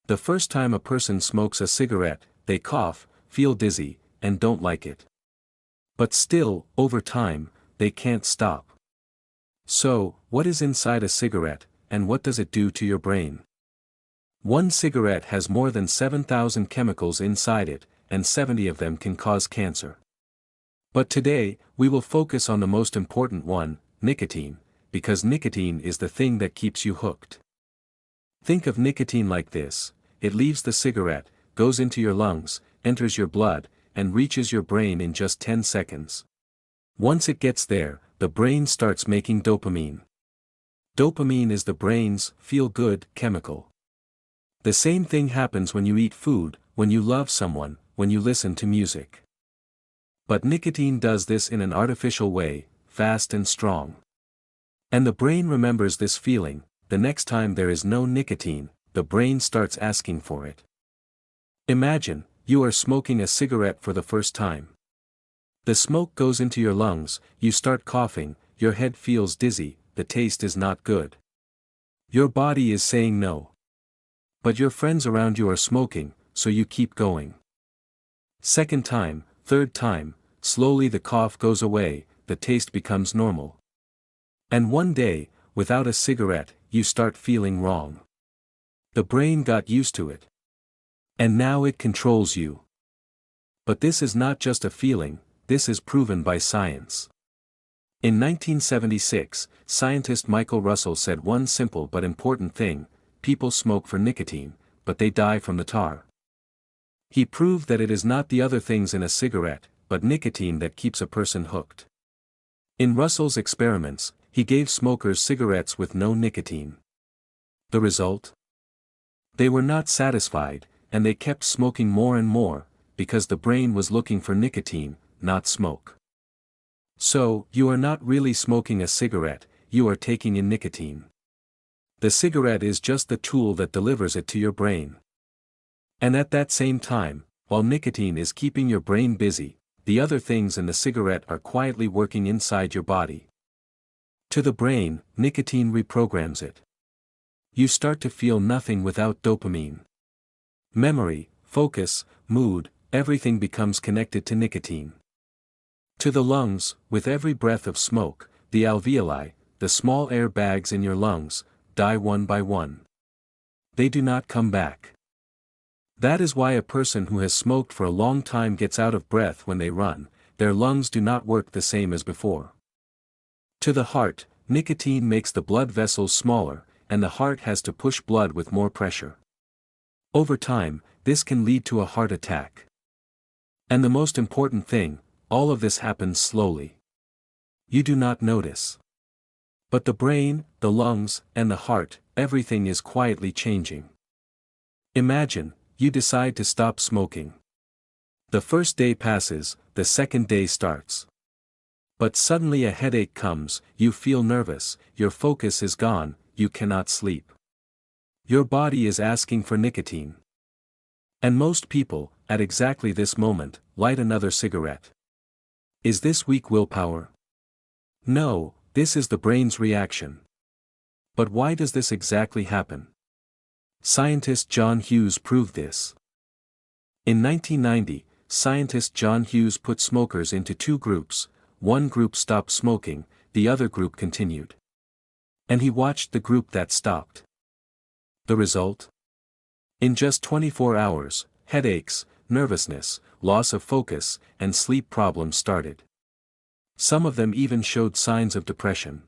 The first time a person smokes a cigarette, they cough, feel dizzy, and don't like it. But still, over time, they can't stop. So, what is inside a cigarette, and what does it do to your brain? One cigarette has more than 7,000 chemicals inside it, and 70 of them can cause cancer. But today, we will focus on the most important one, nicotine, because nicotine is the thing that keeps you hooked. Think of nicotine like this: it leaves the cigarette, goes into your lungs, enters your blood, and reaches your brain in just 10 seconds. Once it gets there, the brain starts making dopamine. Dopamine is the brain's feel-good chemical. The same thing happens when you eat food, when you love someone, when you listen to music. But nicotine does this in an artificial way, fast and strong. And the brain remembers this feeling. The next time there is no nicotine, the brain starts asking for it. Imagine, you are smoking a cigarette for the first time. The smoke goes into your lungs, you start coughing, your head feels dizzy, the taste is not good. Your body is saying no. But your friends around you are smoking, so you keep going. Second time, third time, slowly the cough goes away, the taste becomes normal. And one day, without a cigarette, you start feeling wrong. The brain got used to it. And now it controls you. But this is not just a feeling, this is proven by science. In 1976, scientist Michael Russell said one simple but important thing: people smoke for nicotine, but they die from the tar. He proved that it is not the other things in a cigarette, but nicotine that keeps a person hooked. In Russell's experiments, he gave smokers cigarettes with no nicotine. The result? They were not satisfied, and they kept smoking more and more, because the brain was looking for nicotine, not smoke. So, you are not really smoking a cigarette, you are taking in nicotine. The cigarette is just the tool that delivers it to your brain. And at that same time, while nicotine is keeping your brain busy, the other things in the cigarette are quietly working inside your body. To the brain, nicotine reprograms it. You start to feel nothing without dopamine. Memory, focus, mood, everything becomes connected to nicotine. To the lungs, with every breath of smoke, the alveoli, the small air bags in your lungs, die one by one. They do not come back. That is why a person who has smoked for a long time gets out of breath when they run. Their lungs do not work the same as before. To the heart, nicotine makes the blood vessels smaller, and the heart has to push blood with more pressure. Over time, this can lead to a heart attack. And the most important thing, all of this happens slowly. You do not notice. But the brain, the lungs, and the heart, everything is quietly changing. Imagine, you decide to stop smoking. The first day passes, the second day starts. But suddenly a headache comes, you feel nervous, your focus is gone, you cannot sleep. Your body is asking for nicotine. And most people, at exactly this moment, light another cigarette. Is this weak willpower? No, this is the brain's reaction. But why does this exactly happen? Scientist John Hughes proved this. In 1990, scientist John Hughes put smokers into two groups. One group stopped smoking, the other group continued. And he watched the group that stopped. The result? In just 24 hours, headaches, nervousness, loss of focus, and sleep problems started. Some of them even showed signs of depression.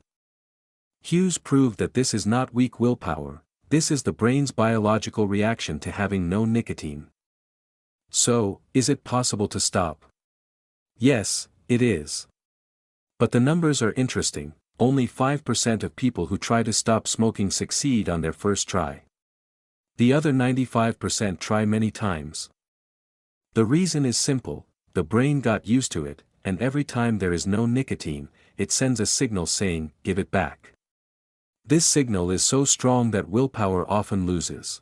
Hughes proved that this is not weak willpower, this is the brain's biological reaction to having no nicotine. So, is it possible to stop? Yes, it is. But the numbers are interesting. Only 5% of people who try to stop smoking succeed on their first try. The other 95% try many times. The reason is simple: the brain got used to it, and every time there is no nicotine, it sends a signal saying, "Give it back." This signal is so strong that willpower often loses.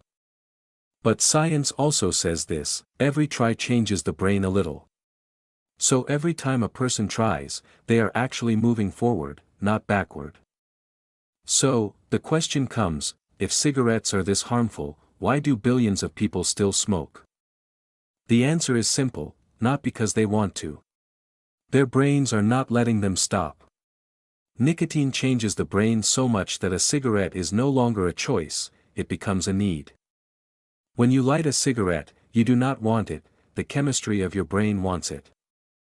But science also says this: every try changes the brain a little. So every time a person tries, they are actually moving forward, not backward. So, the question comes, if cigarettes are this harmful, why do billions of people still smoke? The answer is simple, not because they want to. Their brains are not letting them stop. Nicotine changes the brain so much that a cigarette is no longer a choice, it becomes a need. When you light a cigarette, you do not want it, the chemistry of your brain wants it.